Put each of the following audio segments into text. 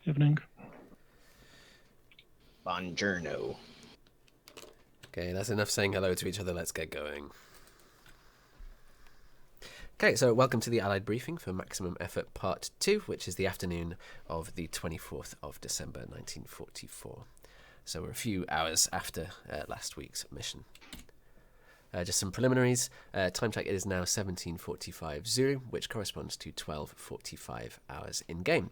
Evening. Buongiorno. Okay, that's enough saying hello to each other. Let's get going. Okay, so welcome to the Allied Briefing for Maximum Effort Part 2, which is the afternoon of the 24th of December 1944. So we're a few hours after last week's mission. Just some preliminaries. Time check is now 17:45 Zulu, which corresponds to 12:45 hours in-game.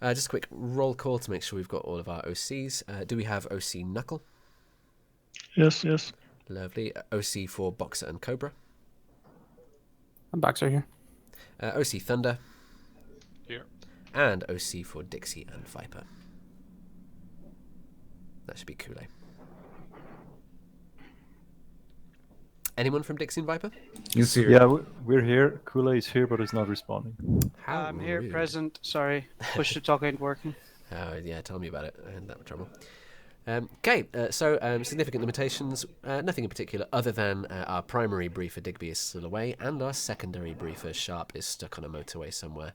Just a quick roll call to make sure we've got all of our OCs. Do we have OC Knuckle? Yes. Lovely. OC for Boxer and Cobra. I'm Boxer here. OC Thunder. Here. And OC for Dixie and Viper. That should be Kool-Aid. Anyone from Dixie and Viper? He's here. Yeah, we're here. Kula is here, but he's not responding. How I'm here, rude. present. Sorry, push to talk ain't working. Oh, yeah, tell me about it. I had that trouble. So significant limitations. Nothing in particular other than our primary briefer Digby is still away and our secondary briefer Sharp is stuck on a motorway somewhere.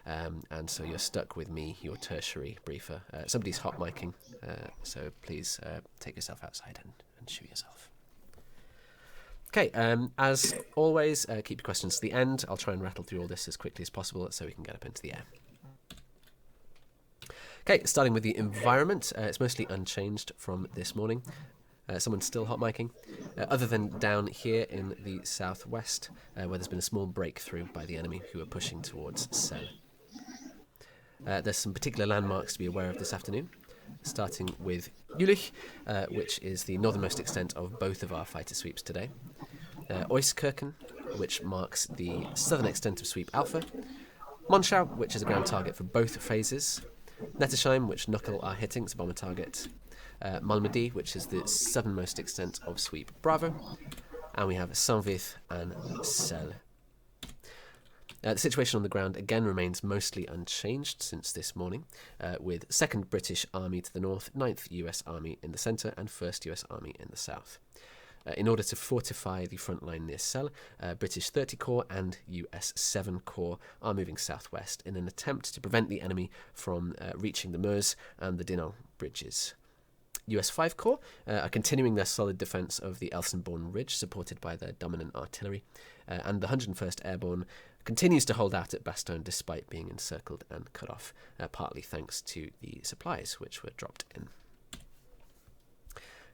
And so you're stuck with me, your tertiary briefer. Somebody's hot micing, so please take yourself outside and shoot yourself. Okay, as always, keep your questions to the end. I'll try and rattle through all this as quickly as possible so we can get up into the air. Okay, starting with the environment, it's mostly unchanged from this morning. Someone's still hot micing, other than down here in the southwest, where there's been a small breakthrough by the enemy who are pushing towards Celle. There's some particular landmarks to be aware of this afternoon, starting with Jülich, which is the northernmost extent of both of our fighter sweeps today. Euskirchen, which marks the southern extent of Sweep Alpha. Monschau, which is a ground target for both phases. Nettersheim, which Knuckle are hitting, it's a bomber target. Malmedy, which is the southernmost extent of Sweep Bravo. And we have Saint-Vith and Celle. The situation on the ground again remains mostly unchanged since this morning, with 2nd British Army to the north, 9th US Army in the centre, and 1st US Army in the south. In order to fortify the front line near Celle, British 30 Corps and US 7 Corps are moving southwest in an attempt to prevent the enemy from reaching the Meuse and the Dinant bridges. US 5 Corps are continuing their solid defence of the Elsenborn Ridge, supported by their dominant artillery, and the 101st Airborne continues to hold out at Bastogne despite being encircled and cut off, partly thanks to the supplies which were dropped in.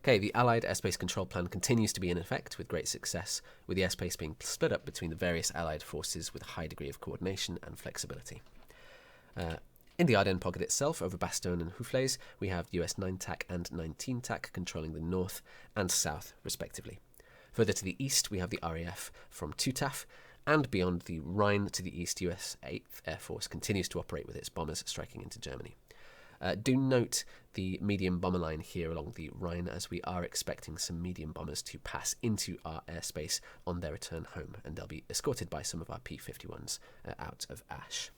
Okay, the Allied airspace control plan continues to be in effect with great success, with the airspace being split up between the various Allied forces with a high degree of coordination and flexibility. In the Ardennes pocket itself, over Bastogne and Houffles, we have US 9 TAC and 19 TAC controlling the north and south, respectively. Further to the east, we have the RAF from Tutaf, and beyond the Rhine to the east, US 8th Air Force continues to operate with its bombers striking into Germany. Do note the medium bomber line here along the Rhine, as we are expecting some medium bombers to pass into our airspace on their return home, and they'll be escorted by some of our P-51s out of Ash.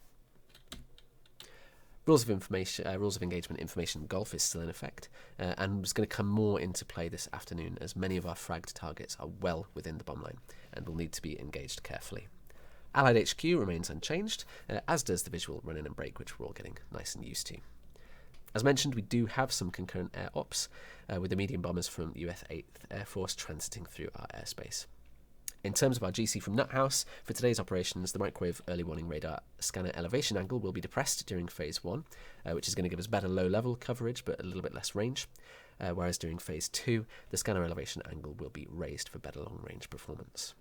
Rules of engagement information Golf is still in effect, and is going to come more into play this afternoon, as many of our fragged targets are well within the bomb line and will need to be engaged carefully. Allied HQ remains unchanged, as does the visual run-in and break, which we're all getting nice and used to. As mentioned, we do have some concurrent air ops, with the medium bombers from US 8th Air Force transiting through our airspace. In terms of our GC from Nuthouse, for today's operations, the microwave early warning radar scanner elevation angle will be depressed during Phase 1, which is going to give us better low-level coverage but a little bit less range, whereas during Phase 2, the scanner elevation angle will be raised for better long-range performance.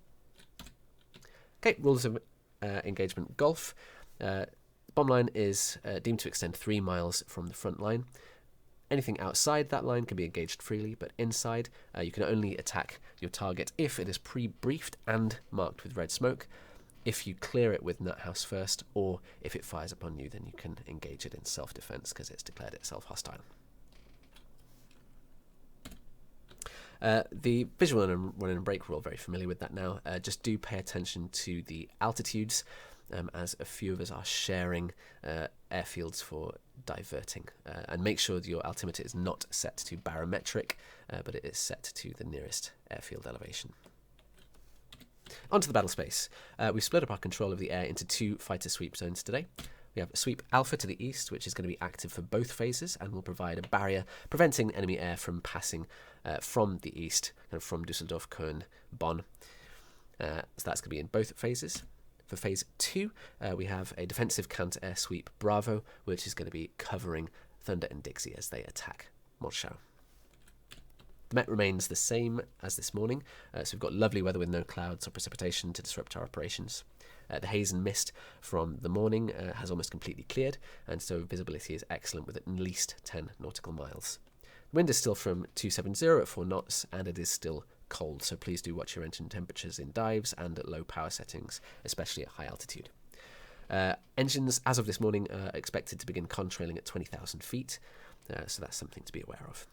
Okay, rules of engagement Golf. Bomb line is deemed to extend 3 miles from the front line. Anything outside that line can be engaged freely, but inside you can only attack your target if it is pre-briefed and marked with red smoke. If you clear it with Nuthouse first, or if it fires upon you, then you can engage it in self-defense because it's declared itself hostile. The visual run and break, we're all very familiar with that now. Just do pay attention to the altitudes, as a few of us are sharing airfields for diverting. And make sure that your altimeter is not set to barometric, but it is set to the nearest airfield elevation. Onto the battle space. We've split up our control of the air into 2 fighter sweep zones today. We have Sweep Alpha to the east, which is going to be active for both phases and will provide a barrier preventing enemy air from passing from the east, kind of from Düsseldorf, Köln, Bonn. So that's going to be in both phases. For phase 2, we have a defensive counter-air sweep Bravo, which is going to be covering Thunder and Dixie as they attack Monschau. The Met remains the same as this morning, so we've got lovely weather with no clouds or precipitation to disrupt our operations. The haze and mist from the morning has almost completely cleared, and so visibility is excellent with at least 10 nautical miles. The wind is still from 270 at 4 knots, and it is still cold, so please do watch your engine temperatures in dives and at low power settings, especially at high altitude. Engines, as of this morning, are expected to begin contrailing at 20,000 feet, so that's something to be aware of.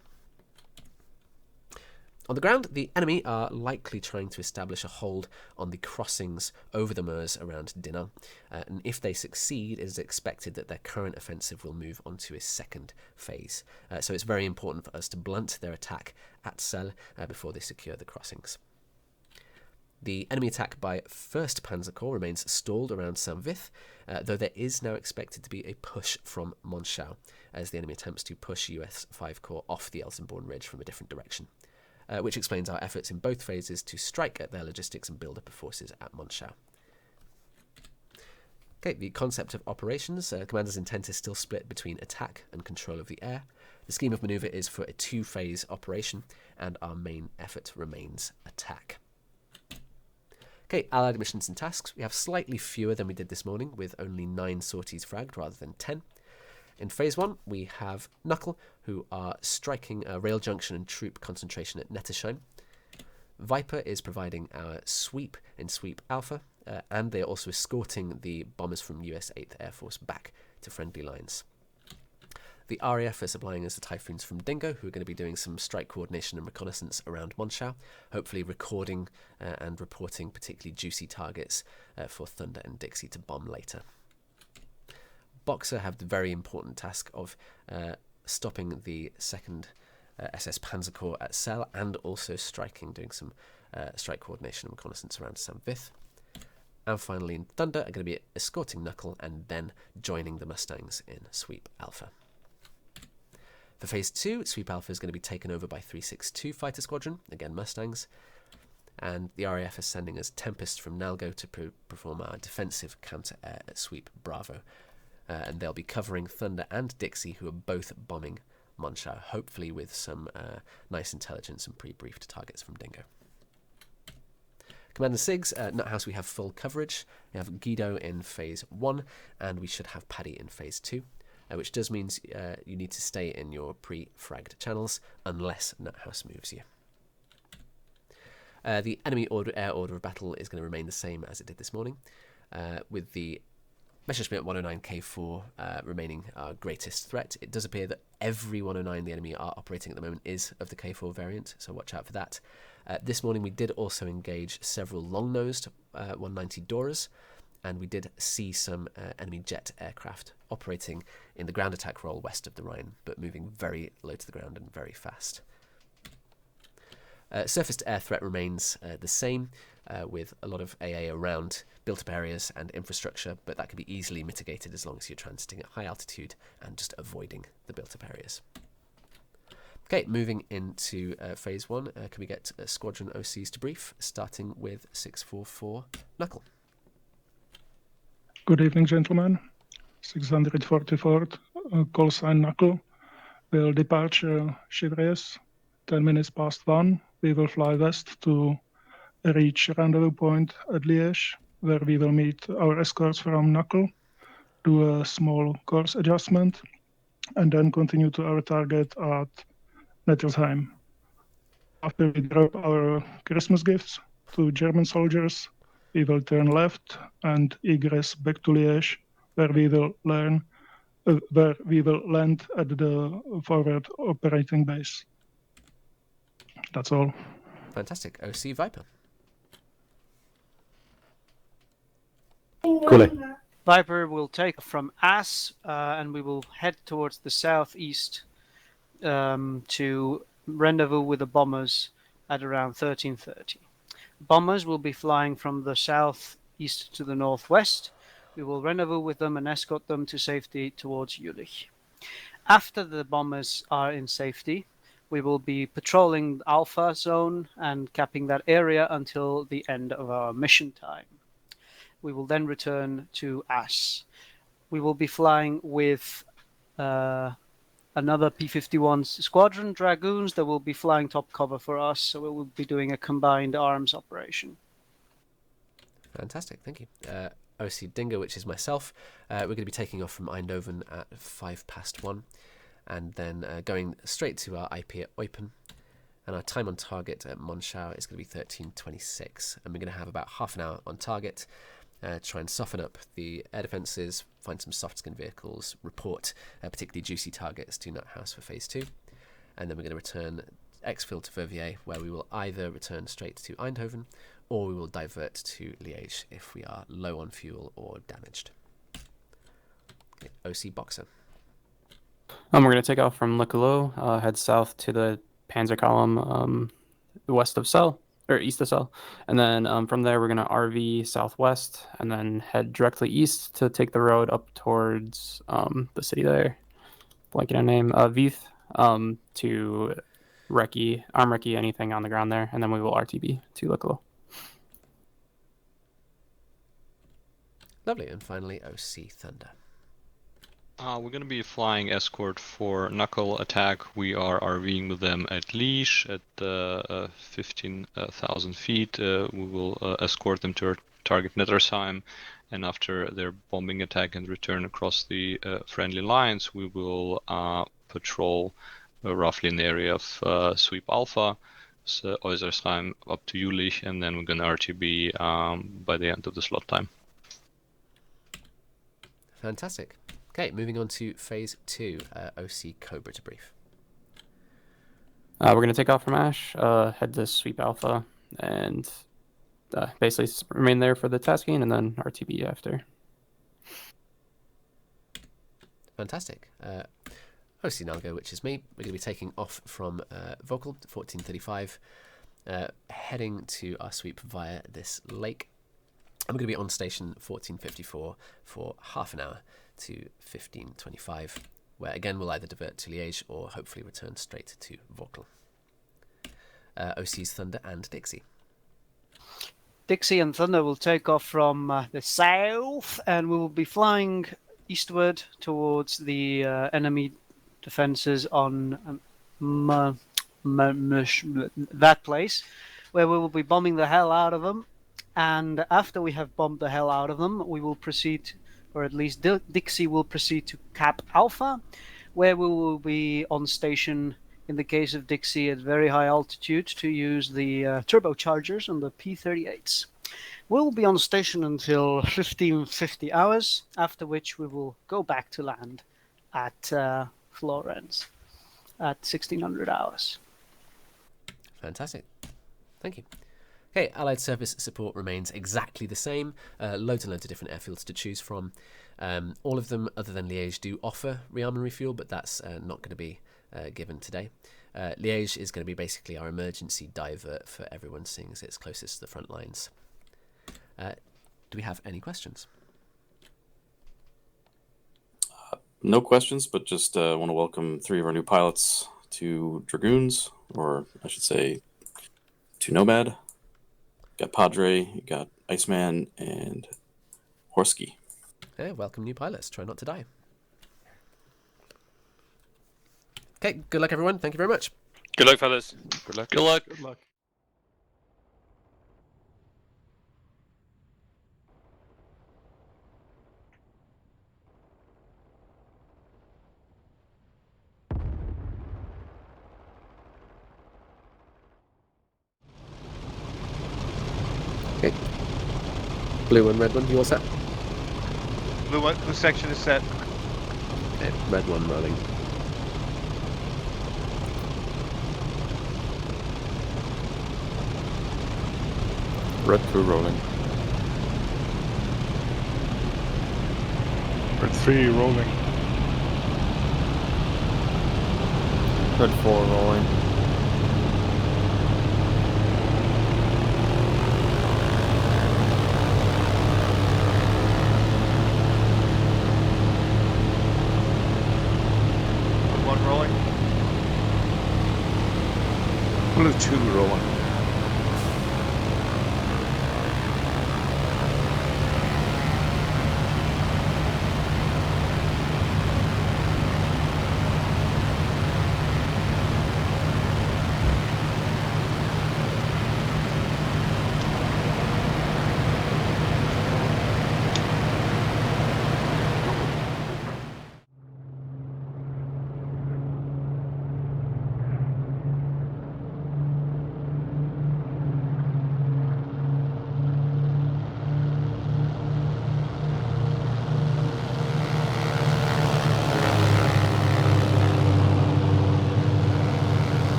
On the ground, the enemy are likely trying to establish a hold on the crossings over the Meuse around Dinant, and if they succeed, it is expected that their current offensive will move on to a second phase. So it's very important for us to blunt their attack at Celle before they secure the crossings. The enemy attack by 1st Panzer Corps remains stalled around Saint-Vith, though there is now expected to be a push from Monschau, as the enemy attempts to push US 5 Corps off the Elsenborn Ridge from a different direction. Which explains our efforts in both phases to strike at their logistics and build up of forces at Monschau. Okay, the concept of operations. Commander's intent is still split between attack and control of the air. The scheme of manoeuvre is for a 2-phase operation, and our main effort remains attack. Okay, Allied missions and tasks. We have slightly fewer than we did this morning, with only 9 sorties fragged rather than 10. In Phase 1, we have Knuckle, who are striking a rail junction and troop concentration at Nettersheim. Viper is providing our sweep in Sweep Alpha, and they are also escorting the bombers from US 8th Air Force back to friendly lines. The RAF are supplying us the Typhoons from Dingo, who are going to be doing some strike coordination and reconnaissance around Monschau, hopefully recording and reporting particularly juicy targets for Thunder and Dixie to bomb later. Boxer have the very important task of stopping the 2nd SS Panzer Corps at Celle and also doing some strike coordination and reconnaissance around Saint-Vith. And finally in Thunder are going to be escorting Knuckle and then joining the Mustangs in Sweep Alpha. For Phase 2, Sweep Alpha is going to be taken over by 362 Fighter Squadron, again Mustangs, and the RAF is sending us Tempest from Nalgo to perform our defensive counter-air at Sweep Bravo. And they'll be covering Thunder and Dixie, who are both bombing Monschau, hopefully with some nice intelligence and pre-briefed targets from Dingo. Commander Sigs, Nuthouse, we have full coverage. We have Guido in Phase 1, and we should have Paddy in Phase 2, which does mean you need to stay in your pre-fragged channels, unless Nuthouse moves you. The enemy air order of battle is going to remain the same as it did this morning, with the Messerschmitt 109 K4 remaining our greatest threat. It does appear that every 109 the enemy are operating at the moment is of the K4 variant, so watch out for that. This morning we did also engage several long-nosed 190 Doras, and we did see some enemy jet aircraft operating in the ground attack role west of the Rhine, but moving very low to the ground and very fast. Surface-to-air threat remains the same, with a lot of AA around built-up areas and infrastructure, but that can be easily mitigated as long as you're transiting at high altitude and just avoiding the built-up areas. Okay, moving into Phase 1, can we get Squadron OCs to brief, starting with 644 Knuckle. Good evening, gentlemen. 644th call sign Knuckle will depart Chevreuse 10 minutes past 1. We will fly west to reach rendezvous point at Liège, where we will meet our escorts from Knuckle, do a small course adjustment, and then continue to our target at Nettersheim. After we drop our Christmas gifts to German soldiers, we will turn left and egress back to Liège, where we will land at the forward operating base. That's all. Fantastic. OC Viper. Cool. Viper will take from Ass, and we will head towards the southeast to rendezvous with the bombers at around 13:30. Bombers will be flying from the southeast to the northwest, We will rendezvous with them and escort them to safety towards Jülich. After the bombers are in safety, we will be patrolling Alpha Zone and capping that area until the end of our mission time. We will then return to Ash. We will be flying with another P-51 squadron, Dragoons, that will be flying top cover for us, so we will be doing a combined arms operation. Fantastic, thank you. OC Dingo, which is myself, we're going to be taking off from Eindhoven at 1:05, and then going straight to our IP at Eupen. And our time on target at Monschau is going to be 13:26, and we're going to have about half an hour on target. Try and soften up the air defences, find some soft skin vehicles, report particularly juicy targets to Nuthouse for Phase 2. And then we're going to return exfil to Verviers, where we will either return straight to Eindhoven or we will divert to Liège if we are low on fuel or damaged. Okay, OC Boxer. We're going to take off from Le Clos, head south to the Panzer Column west of Celle, or east of Celle. And then from there, we're going to RV southwest and then head directly east to take the road up towards the city there. Blanking on name, Vith, to recce, arm recce anything on the ground there. And then we will RTB to Le Clos. Lovely. And finally, OC Thunder. We're going to be flying escort for Knuckle attack. We are RVing with them at Liège at 15,000 feet. We will escort them to our target Nettersheim, and after their bombing attack and return across the friendly lines, we will patrol roughly in the area of Sweep Alpha, so Eusersheim up to Jülich, and then we're going to RTB by the end of the slot time. Fantastic. Okay, moving on to Phase 2, OC Cobra to brief. We're going to take off from Ash, head to Sweep Alpha, and basically remain there for the tasking, and then RTB after. Fantastic. OC Nalgo, which is me, we're going to be taking off from Vocal, 1435, heading to our sweep via this lake. And we're going to be on station 1454 for half an hour to 1525, where again we'll either divert to Liège or hopefully return straight to Vaucluse. OC's Thunder and Dixie. Dixie and Thunder will take off from the south, and we will be flying eastward towards the enemy defences on that place, where we will be bombing the hell out of them. And after we have bombed the hell out of them, we will proceed, or at least Dixie will proceed to Cap Alpha, where we will be on station, in the case of Dixie, at very high altitude to use the turbochargers on the P-38s. We'll be on station until 1550 hours, after which we will go back to land at Florence at 1600 hours. Fantastic. Thank you. Okay, Allied Service support remains exactly the same. Loads and loads of different airfields to choose from. All of them, other than Liège, do offer rearm and refuel, but that's not going to be given today. Liège is going to be basically our emergency divert for everyone, seeing as it's closest to the front lines. Do we have any questions? No questions, but just want to welcome 3 of our new pilots to Dragoons, or I should say to Nomad. Got Padre, you got Iceman, and Horsky. Yeah, welcome new pilots. Try not to die. Okay, good luck everyone. Thank you very much. Good luck, fellas. Good luck. Good luck. Good luck. Okay. Blue one, red one, you all set? Blue section is set. Okay, red one rolling. Red 2 rolling. Red 3 rolling. Red 4 rolling. Blue 2 rolling.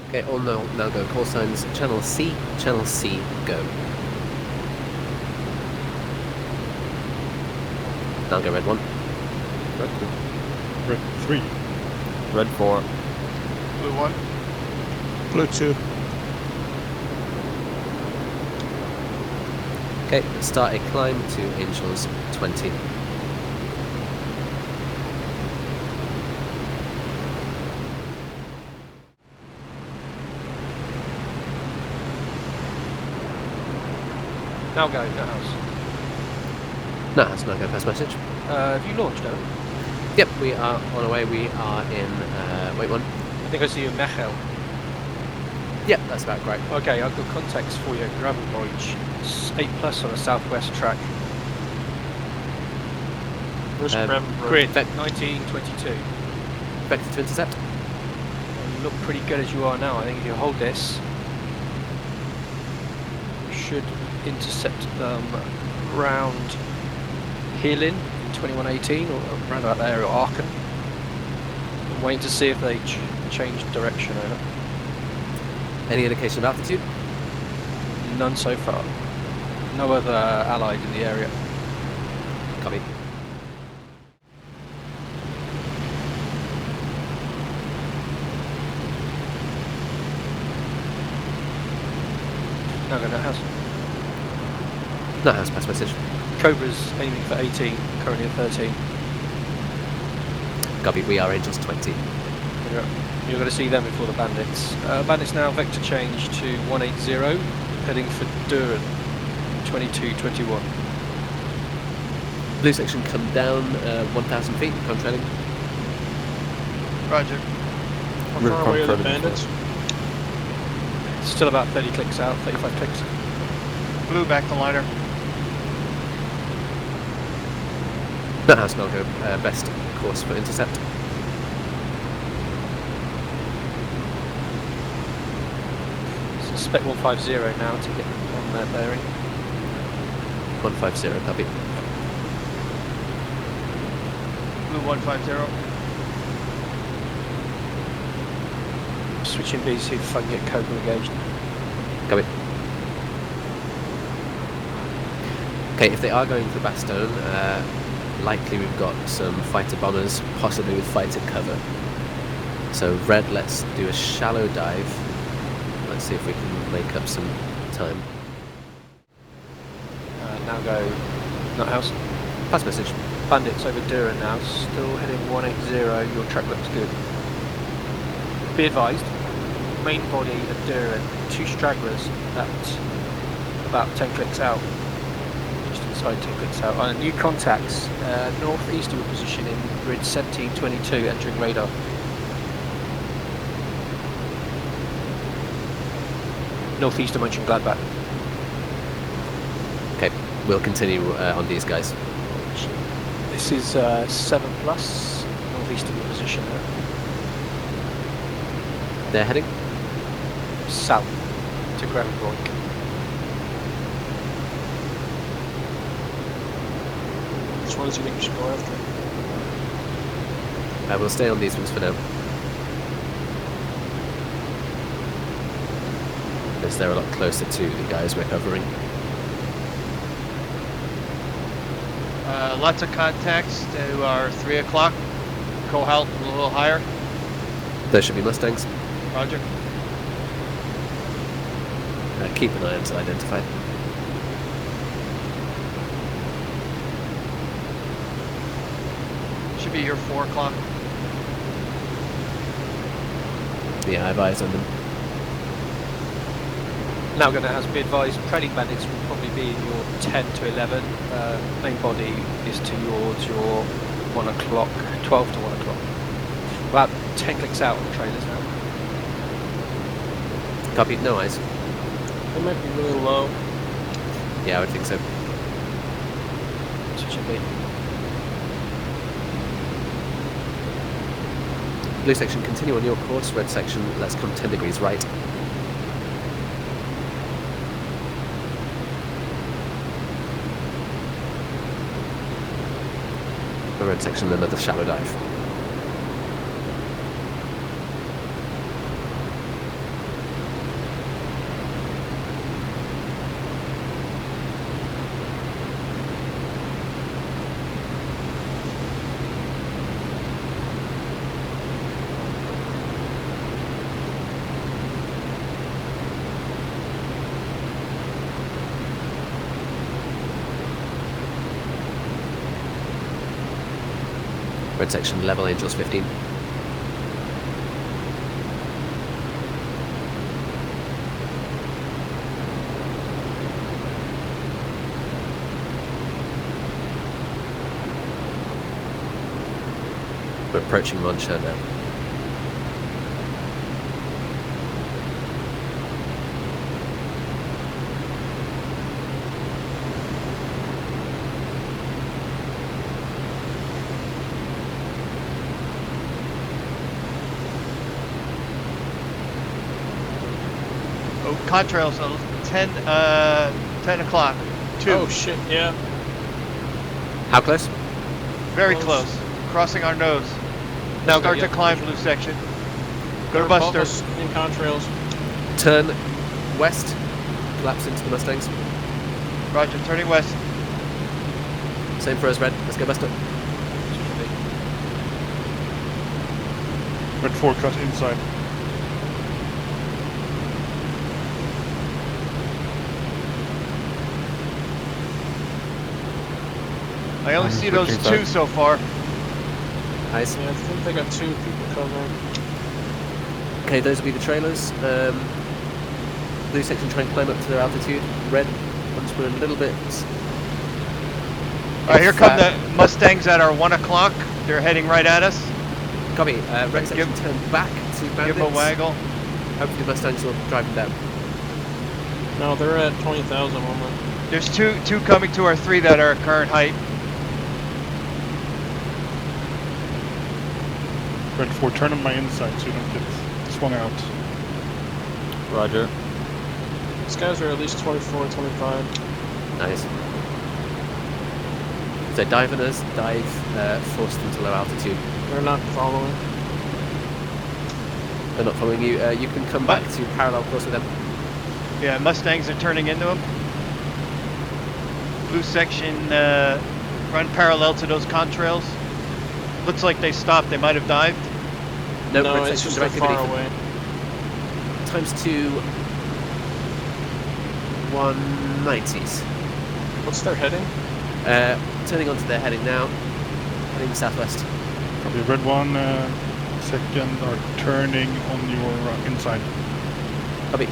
Okay, all now go. Call signs channel C, go. Now go red 1. Red 2. Red 3. Red 4. Blue 1. Blue 2. Okay, start a climb to Angels 20. Now go, no house. No, that's not go first message. Have you launched now? Yep, we are on our way. We are in, wait one. I think I see you in Mechel. Yep, that's about right. Okay, I've got context for you at Gravenbridge. It's 8+ on the southwest track. Grid, Vec 1922. Vector to intercept. You look pretty good as you are now. I think if you hold this, you should intercept them round Heelin in 2118, or around about there, or Aachen. I'm waiting to see if they change direction over. Any indication of altitude? None so far. No other allied in the area. Copy. Now go to house. No, that's pass message. Cobra's aiming for 18, currently at 13. Copy, we are Angels 20. You're going to see them before the bandits. Bandits now vector change to 180, heading for Duren, 2221. Blue section come down 1,000 feet, contrailing. Roger. We're controlling bandits? Still about 30 clicks out, 35 clicks. Blue back to liner. No house, now go best course for intercept. Suspect 150 now to get on their bearing. 150, copy. Blue 150. Switching B, see if I can get Cobra engaged. Copy. Okay, if they are going for Bastogne, likely we've got some fighter bombers, possibly with fighter cover. So red, let's do a shallow dive. Let's see if we can make up some time. Now go Nut House. Pass message. Bandits over Duren now, still heading 180, your track looks good. Be advised, main body of Duren, 2 stragglers at about 10 clicks out. Just inside 10 clicks out. New contacts, northeasterly position in grid 1722, entering radar. Northeast of Mönchengladbach. Okay, we'll continue on these guys. This is 7 plus, northeast of your position there. They're heading? South to Gravenbroich. Which ones do you think we should go after? We'll stay on these ones for now. Because they're a lot closer to the guys we're covering. Lots of contacts to our 3 o'clock. Cohalt a little higher. There should be Mustangs. Roger. Keep an eye until identified. Should be here 4 o'clock. Yeah, I have eyes on them. Now going to, as be advised, trailing bandits will probably be in your 10 to 11. Main body is towards your 1 o'clock, 12 to 1 o'clock. About 10 clicks out on the trailers now. Copy, no eyes. They might be really low. Yeah, I would think so. So it should be. Blue section, continue on your course. Red section, let's come 10 degrees right. The red section, another shallow dive. Red section, level Angels 15. We're approaching Moncha now. Oh, contrails, 10 o'clock. 2. Oh shit, yeah. How close? Very Close. close. Crossing our nose. Now Start go, to yeah. climb blue section. Go to They're above Buster. us in contrails. Turn west, collapse into the Mustangs. Roger, turning west. Same for us, Red. Let's go Buster. Red 4 cut inside. I only see those 2 so far. Nice. Yeah, I think they got 2 people covering. Okay, those will be the trailers. Blue section, try and climb up to their altitude. Red, once we're a little bit... Alright, here come the Mustangs at our 1 o'clock. They're heading right at us. Copy. Red section, turn back to bandits. Give them a waggle. Hopefully the Mustangs will drive them down. No, they're at 20,000 only. There's two coming to our 3 that are at current height. Red 4, turn on my inside so you don't get swung out. Roger. These guys are at least 24, 25. Nice. So dive on us, dive, force them to low altitude. They're not following. They're not following you. You can come back to parallel course with them. Yeah, Mustangs are turning into them. Blue section, run parallel to those contrails. Looks like they stopped. They might have dived. Nope, No, red it's section just they're directly far beneath them. away. Times 2 190s. What's their heading? Turning onto their heading now. Heading southwest. Copy. Red 1, second are turning on your inside. Copy.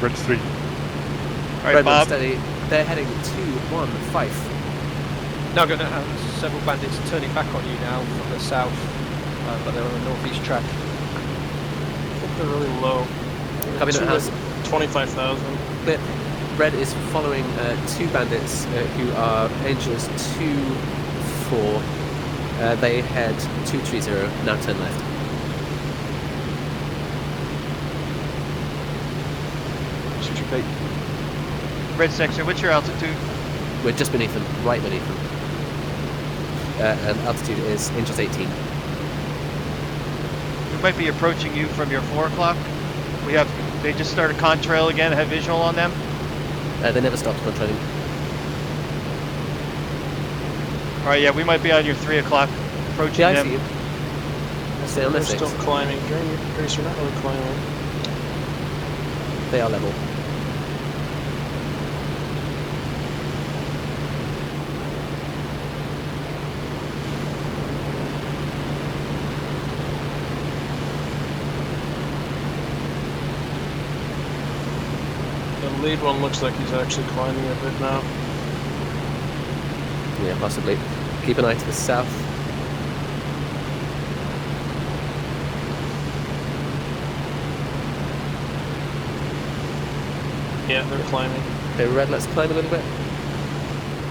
Red 3. Alright, Red 1 Bob. steady. They're heading 215. Now going to have several bandits turning back on you now from the south, but they're on the northeast track. I think they're really low. Copy, Two no house. at 25,000. Clear. Red is following 2 bandits who are Angels 2-4. They head 230, now turn left. Shoot your bait. Red section, what's your altitude? We're just beneath them, right beneath them. And altitude is Angels 18. We might be approaching you from your 4 o'clock. They just started contrail again, have visual on them. They never stopped controlling. Alright, yeah, we might be on your 3 o'clock, approaching Yeah, I them. see you. Stay on They're their 6. still climbing. Grace, you're not really climbing. They are level. The lead one looks like he's actually climbing a bit now. Yeah, possibly. Keep an eye to the south. Yeah, they're climbing. Okay, Red, let's climb a little bit.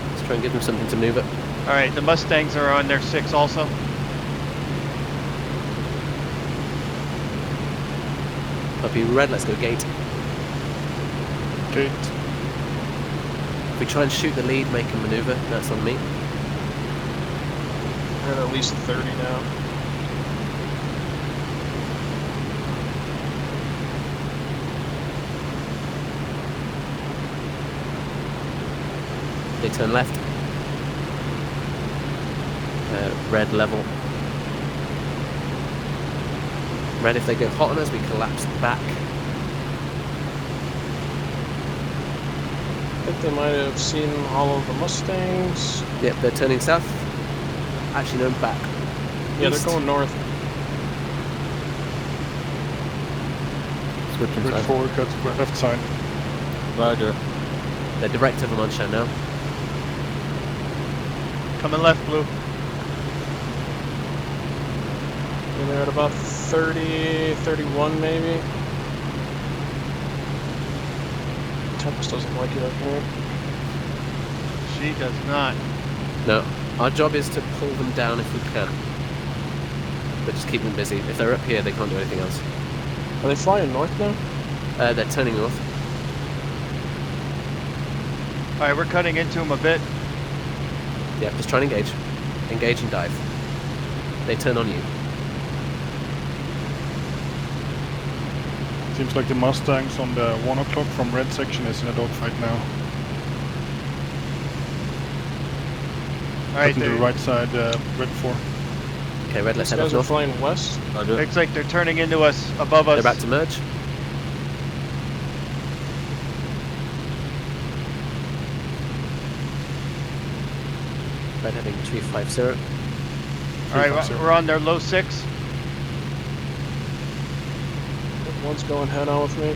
Let's try and give them something to maneuver. Alright, the Mustangs are on their 6 also. Copy, Red, let's go gate. Gate. If we try and shoot the lead, make them maneuver, that's on me. They're at least 30 now. They turn left. Red level. Red, if they go hot on us, we collapse back. I think they might have seen all of the Mustangs. Yep, they're turning south. Actually, no, back. Yeah, East. they're going north. Switching Red 4, cut to left side. Roger. They're direct of them on show now. Coming left, Blue. And they're at about 30, 31 maybe. Tempest doesn't like it up here. She does not. No, our job is to pull them down if we can. But just keep them busy. If they're up here, they can't do anything else. Are they flying north now? They're turning north. Alright, we're cutting into them a bit. Yeah, just try and engage. Engage and dive. They turn on you. Seems like the Mustangs on the 1 o'clock from Red section is in a dogfight now. Alright, To the right side, Red 4. Okay, Red, let's These head up guys are north. flying west. looks like they're turning into us, above us. They're about to merge. Red heading 350. Alright, we're on their low 6. One's going head on with me.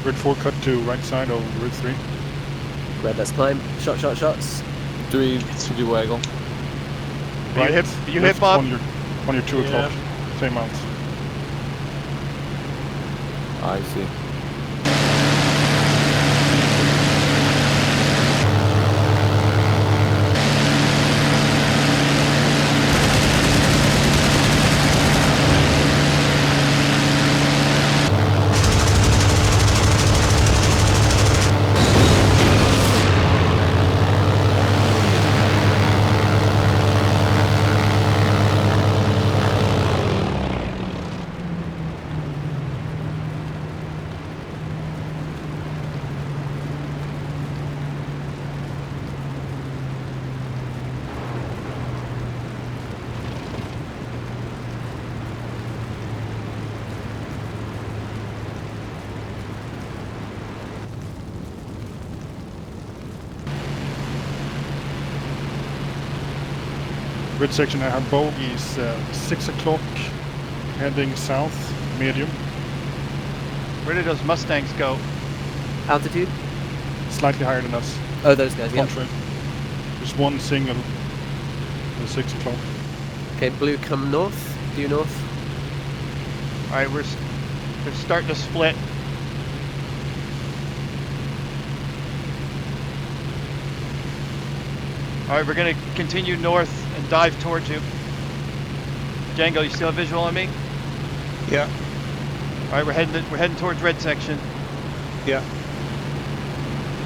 Red 4 cut to right side of Red 3. Red, let's climb. Shots. 3 to do waggle. You hit left Bob? On your 2 o'clock. Same mount. I see. Red section, I have bogies 6 o'clock heading south, medium. Where did those Mustangs go? Altitude? Slightly higher than us. Oh, those guys, yeah. Contrary. There's one single at 6 o'clock. Okay, Blue, come north. Due north. Alright, they're starting to split. Alright, we're gonna continue north and dive towards you. Django, you still have visual on me? Yeah. Alright, we're heading towards red section. Yeah.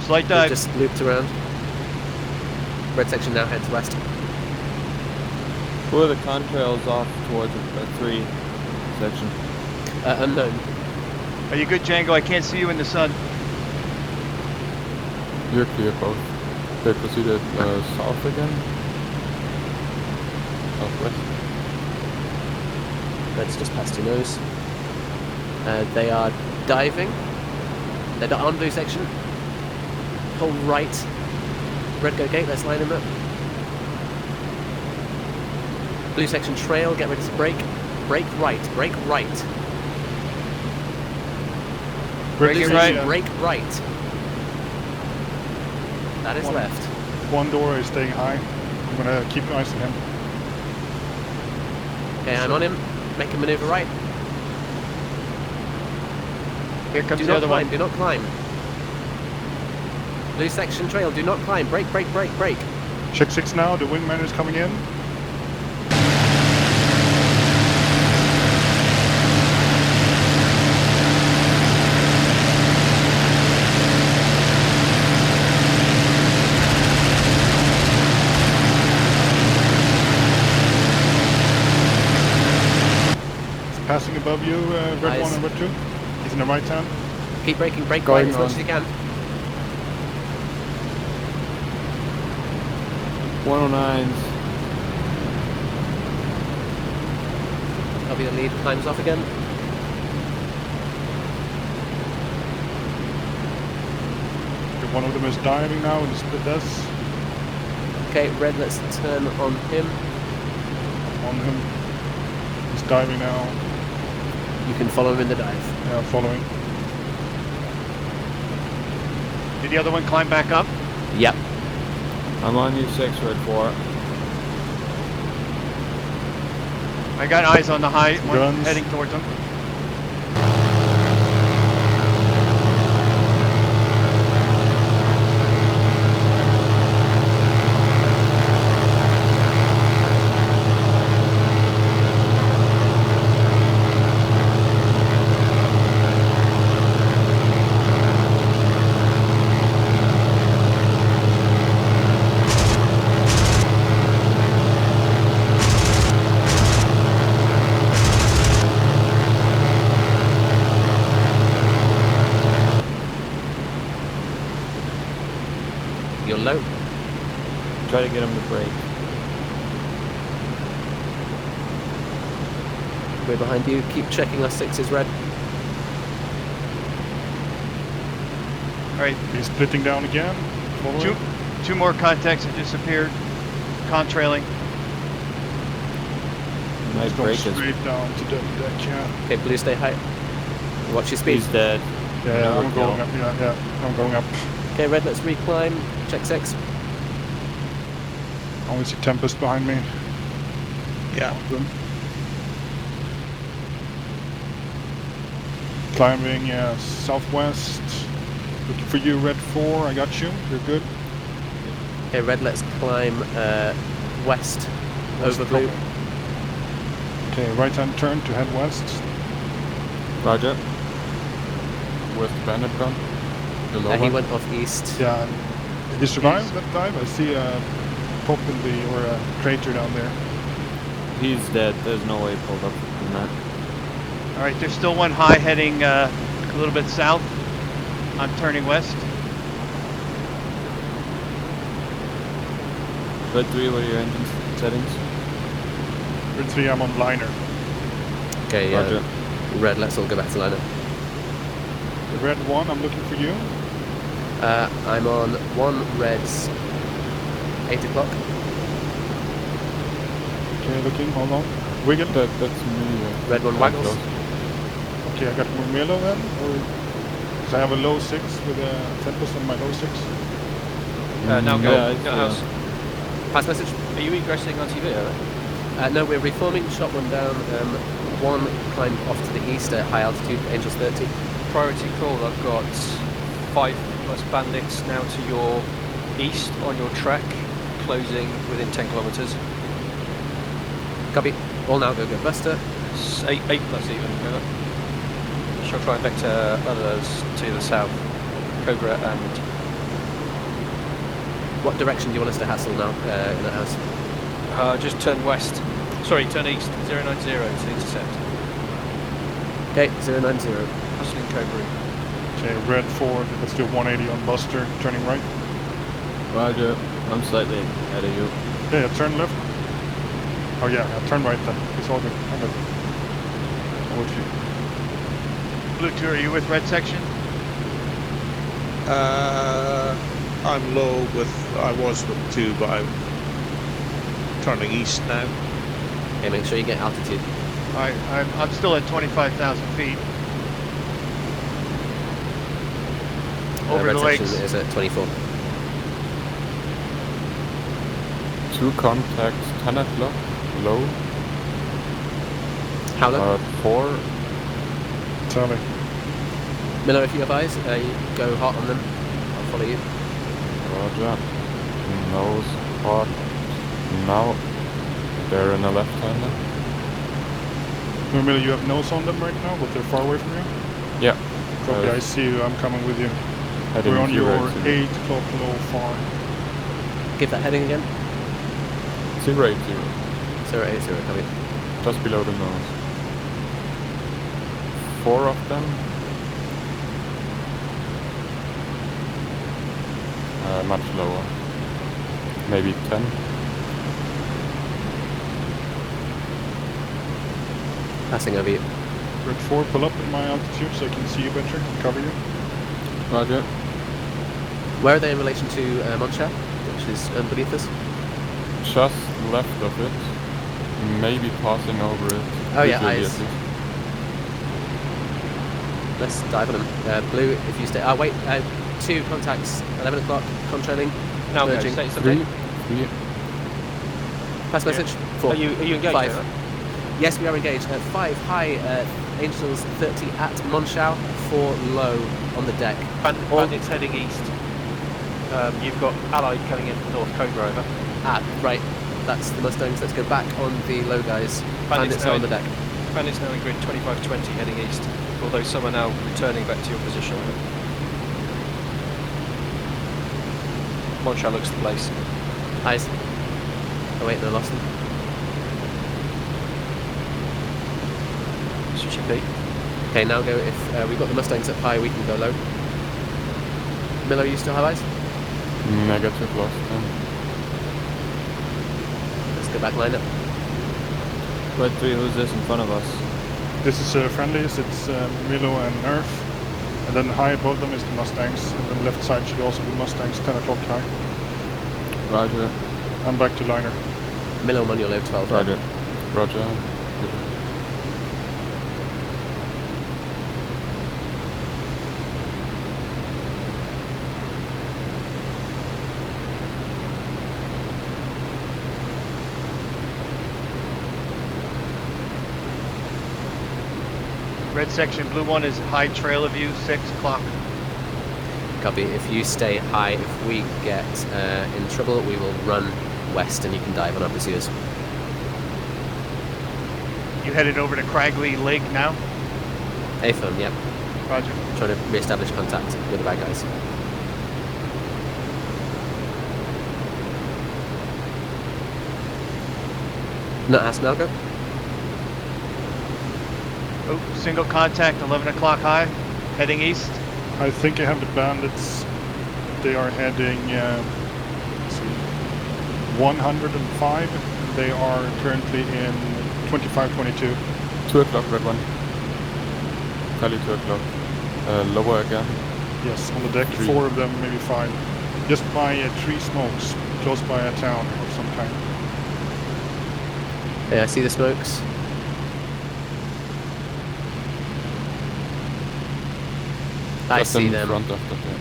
Slight We've dive. just looped around. Red section now heads west. Who are the contrails off towards the 3 section? Unknown. Are you good, Django? I can't see you in the sun. You're clear both. They proceeded south again. Southwest. Red's just past your nose. They are diving. They're on blue section. Pull right. Red go gate, let's line them up. Blue section trail, get ready to brake. Brake right, brake right. Brake right. Brake right. That is left. One door is staying high. I'm gonna keep eyes on him. Okay, I'm on him. Make a maneuver right. Here comes Do the not other climb, one. do not climb. Blue section trail, do not climb. Brake, brake, brake, brake. Check 6 now, the wingman is coming in. He's passing above you, red Nice. 1 and red 2. He's in the right hand. Keep braking, brake Going right as much on. as you can. 109s. I'll be the lead, climbs off again. Okay, one of them is diving now in the split S. Okay, red, let's turn on him. On him. He's diving now. You can follow him in the dive. Yeah, following. Did the other one climb back up? Yep. I'm on you 6, red 4. I got eyes on the high one Guns. heading towards them. You're low. Try to get him to brake. We're behind you. Keep checking our 6s, red. Alright, He's splitting down again. Following. two more contacts have disappeared. Contrailing. Nice He's going brake is. straight down to the deck, yeah. Okay, blue, stay high. Watch your speed. He's dead. Yeah, Another I'm kill. going up, yeah, I'm going up. Okay, red, let's reclimb. Check 6. I only see Tempest behind me. Yeah. Climbing southwest. Looking for you, red 4. I got you. You're good. Okay, red, let's climb west. West Over blue. Okay, right hand turn to head west. Roger. Where's the bandit gone? The low He one? went off east. Yeah. Did you survive that dive? I see a pop in the, or a crater down there. He's dead. There's no way he pulled up from that. Alright, there's still one high heading a little bit south. I'm turning west. Red 3, what are your engine settings? Red 3, I'm on liner. Okay, Roger. red, let's all go back to lineup. The red 1, I'm looking for you. I'm on 1 reds. 8 o'clock. Okay, looking, hold on. Wiggle. That's me. Red 1 waggles. Okay, I got Murmelo then, or because I have a low 6 with a Tempest on my low 6. Now go. Yeah, Go house. Pass message. Are you egressing on TV? No, we're reforming. Shot 1 down. 1 climb off to the east at high altitude. Angels 30. Priority call. I've got 5+ bandits now to your east on your track. closing within 10 kilometres. Copy. All now, go Buster. 8 plus even. Shall try and vector others to the south. Cobra and... What direction do you want us to hassle now in that house? just turn west. Sorry, turn east. 090 to intercept. Okay, 090. Hustling Cobra. Okay, red forward. Let's do 180 on Buster, turning right. Roger. I'm slightly ahead of you. Yeah, turn left. Oh yeah, turn right then. It's all good. I'm good. I'm with you. Blue 2, are you with red section? I'm low with, I was with 2, but I'm turning east now. Okay, make sure you get altitude. Alright, I'm still at 25,000 feet. Over red the section lakes. is at 24. 2 contacts, 10 o'clock, low. How low? 4. Tell me. Miller, if you have eyes, you go hot on them. I'll follow you. Roger. Nose hot. Now they're in the left-hander. Miller, you have nose on them right now, but they're far away from you? Yeah. Copy, I see you. I'm coming with you. Heading We're on your 080. 8 o'clock low far. Give that heading again. 080. 080, copy. Just below the nose. 4 of them. Much lower. Maybe 10. Passing over you. Red 4, pull up in my altitude so I can see you better and cover you. Roger. Where are they in relation to Moncha, which is beneath us? Just left of it. Maybe passing over it. Oh yeah, Visually eyes. at least. Let's dive on them. Blue, if you stay... wait. 2 contacts. 11 o'clock. Contrailing. Now go, merging. say something. 3. Pass message. 4. Are you engaged? 5. There? Yes, we are engaged. 5 high. Angels 30 at Monschau. 4 low on the deck. Bandits heading east. You've got Allied coming in from North Cobra, over. Right. That's the Mustangs. Let's go back on the low guys. Bandits are on the deck. Bandits now in grid 2520 heading east, although some are now returning back to your position. Moncha looks the place. Eyes. Oh wait, no, lost them. Switching B. Okay, now go. If we've got the Mustangs up high, we can go low. Miller, you still have eyes? Negative, lost them. Let's go back line up. Red 3, who's this in front of us? This is friendlies, it's Milo and Nerf. And then high above them is the Mustangs. And then left side should also be Mustangs, 10 o'clock high. Roger. I'm back to liner. Milo on your low 12. Roger. Roger. Red section, blue 1 is high trail of you, 6 o'clock. Copy. If you stay high, if we get in trouble, we will run west and you can dive on our pursuers. You headed over to Cragley Lake now? A-phone, yep. Roger. Trying to re-establish contact with the bad guys. Not ask Malgo. Oh, single contact, 11 o'clock high, heading east. I think I have the bandits. They are heading, let's see, 105. They are currently in 2522. 2 o'clock, red 1. Tally 2 o'clock. Lower again. Yes, on the deck, 3. 4 of them, maybe 5. Just by tree smokes, close by a town of some kind. Yeah, I see the smokes. I Just see in them. front of the thing.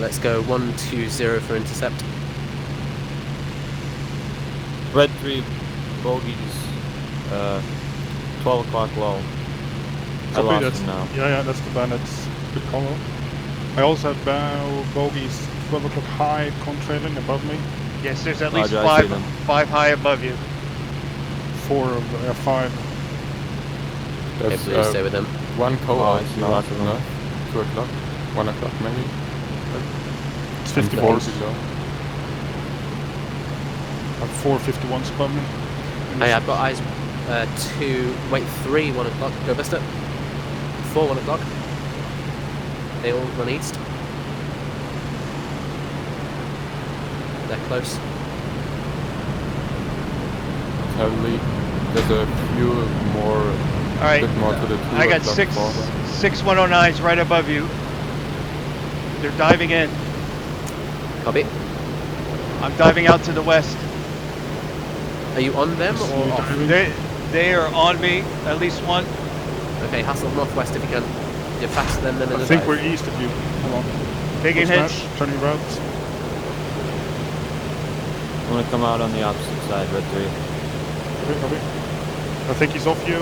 Let's go 120 for intercept. Red 3, bogeys, 12 o'clock low. I lost that's, him now. yeah, that's the bandits. Good combo. I also have bogeys 12 o'clock high contrailing above me. Yes, there's at least Roger, I see five, them. 5 high above you. 4 of them, 5. Okay, There's please stay with them. one co-out I see now, lots of them. no? 2 o'clock, 1 o'clock maybe. It's And 51s. 4 below. I have 4 51s above me. Hey, I've got eyes 3 1 o'clock. Go Vista. 4 1 o'clock. They all run east. They're close. Heavily. There's a few more, All right, bit more to the 2 I got o'clock 6 forward. 109s right above you. They're diving in. Copy. I'm diving out to the west. Are you on them or off? They are on me, at least one. Okay, hustle northwest if you can. You're faster than them in I the think dive. we're east of you. Hold on. Taking Full hits. smash, turning route. I'm gonna come out on the opposite side, Red 3. Copy. I think he's off you.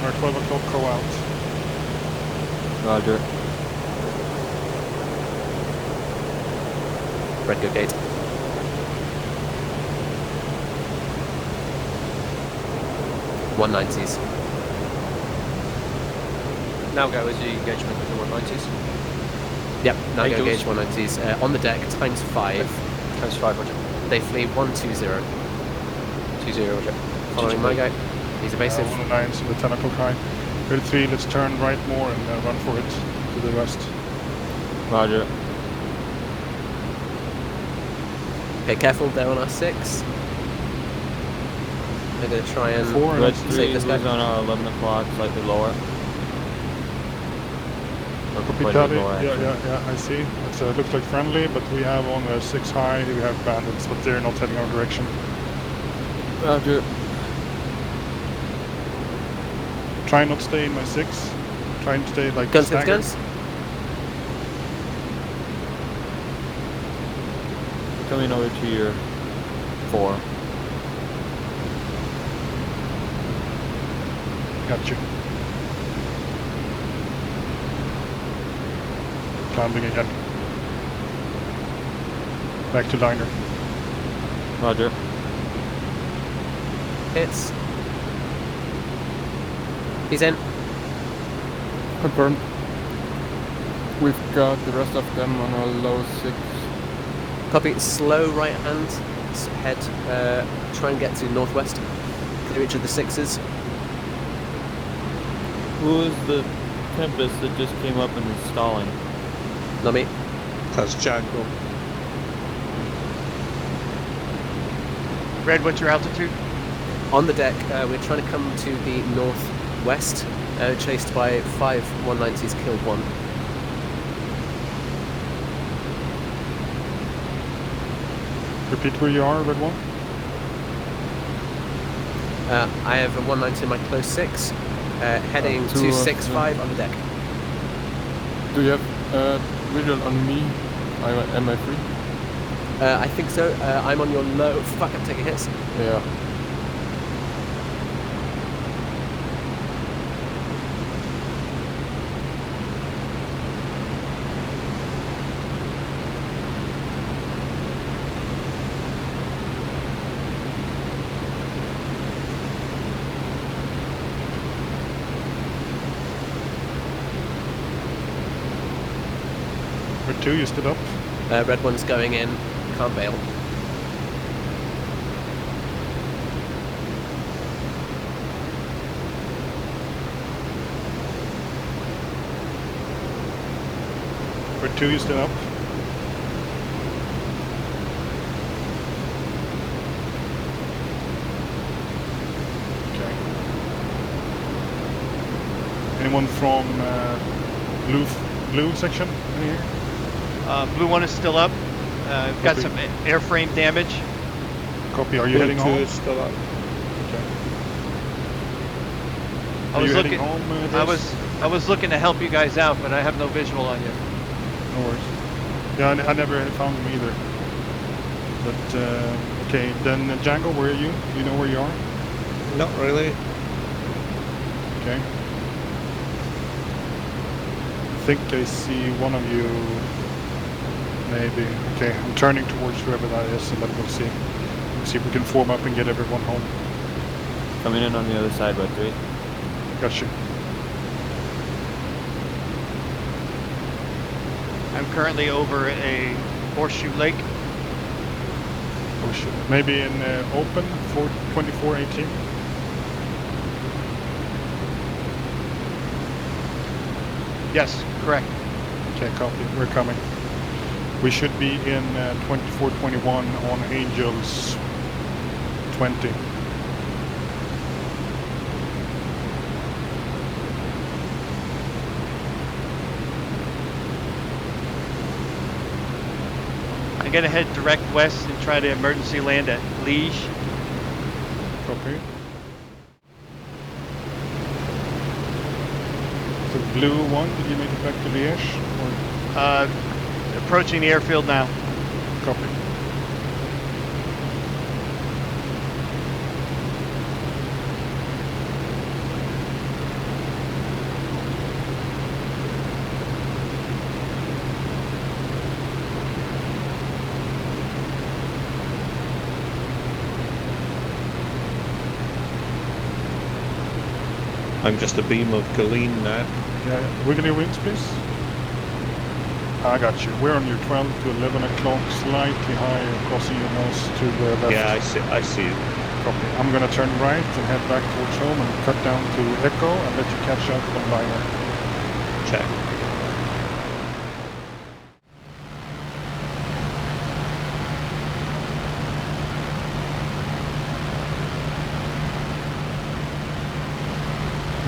Our 12 o'clock go out. Roger. Red go gate. $190s. Now go as the engagement with the 190s. Yep, now go Eagles. gauge 190s. On the deck, times 5. Times 5, Roger. They flee 120. 20, Roger. Following my guy. He's evasive. 109s in the 10 o'clock high. Red 3, let's turn right more and run for it to the west. Roger. Okay, careful, they're on our 6. They're going to try and 4 and Red it's 3 save is this guy. on our 11 o'clock, slightly lower. Or copy quite a copy. bit lower, actually. Yeah, I see. It looks like friendly, but we have on 6 high, we have bandits, but they're not heading our direction. Roger. Try not to stay in my 6. Try and stay like Guns, staggered. guns. Coming over to your 4. Got you. Climbing again. Back to liner. Roger. Hits. He's in. Confirmed. We've got the rest of them on a low 6. Copy. Slow right hand. Head. Try and get to northwest. Clear each of the 6s. Who is the Tempest that just came up and is stalling? Not me. That's Django. Red, what's your altitude? On the deck, we're trying to come to the northwest. Chased by 5 190s, killed 1. Repeat where you are, red 1. I have a 190 in my close 6. Heading two to of 6-5 on the deck. Do you have visual on me? Am I free? I think so. I'm on your low. Fuck, I'm taking hits. Yeah. Red 2, you stood up. Red 1's going in. Can't bail. Bird 2, you still up? Okay. Anyone from blue section in here? Blue 1 is still up. We've got some airframe damage. Copy. Are you heading home? Is still up. Okay. I was looking. Home, I was looking to help you guys out, but I have no visual on you. No worries. Yeah, I never found them either. But okay, then Django, where are you? Do you know where you are? Not really. Okay. I think I see one of you. Maybe. Okay, I'm turning towards whoever that is, and then we'll see. See if we can form up and get everyone home. Coming in on the other side, Bird 3. Gotcha. I'm currently over a horseshoe lake. Oh shit. Maybe in open for 2418. Yes, correct. Okay, copy. We're coming. We should be in 2421 on Angels 20. I'm gonna head direct west and try to emergency land at Liege. Copy. So blue 1, did you make it back to Liège? Or? Approaching the airfield now. Copy. I'm just a beam of Galeen now. Yeah, wiggle your wings, please. I got you. We're on your 12 to 11 o'clock, slightly higher, crossing your nose to the left. Yeah, I see it. Copy. I'm gonna turn right and head back towards home and cut down to Echo and let you catch up on liner. Check.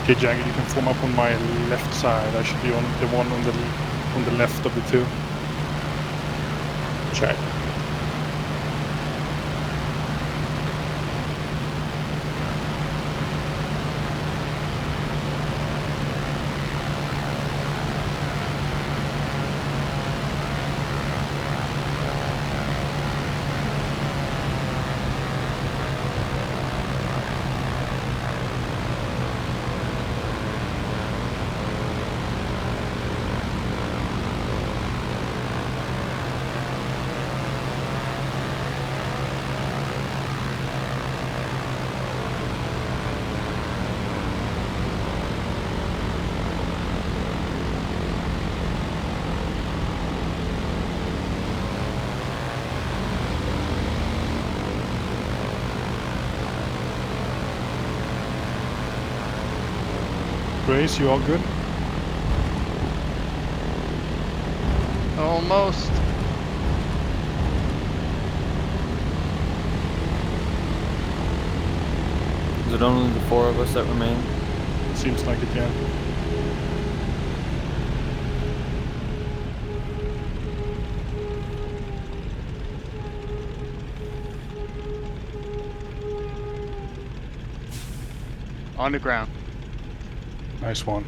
Okay, Jagger, you can form up on my left side. I should be on the one on the left of the two. Check. Grace, you all good? Almost. Is it only the 4 of us that remain? Seems like it, yeah. On the ground. Nice one.